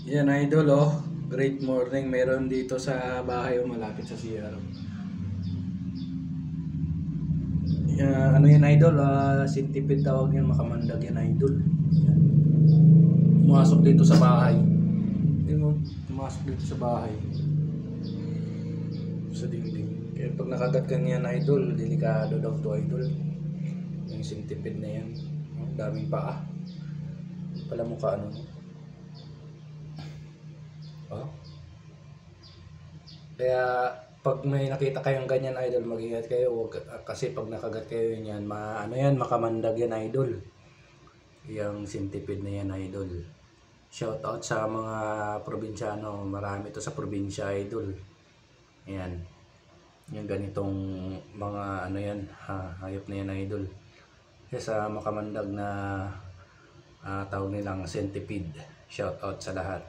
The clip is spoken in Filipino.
Yan idol oh. Great morning. Meron dito sa bahay oh, malapit sa CR. Ano yan idol? Centipede tawag yan, makamandag yan idol. Yan. Pumasok dito sa bahay. Yan mo, pumasok dito sa bahay. Sa dingding. Kaya pag nakagat ka niyan idol, delikado daw to idol. Yung centipede na yan. Ang daming paa. Pala mukha ano. Oh. Kaya pag may nakita kayong ganyan idol, mag-ingat kayo. Kasi pag nakagat kayo yan, ano yan, makamandag yan idol. Yung centipede na yan idol. Shout out sa mga probinsyano, marami to sa probinsya idol. Ayan. Yung ganitong mga ano yan, hayop na yan idol. Kaya sa makamandag na tawag nilang centipede. Shout out sa lahat.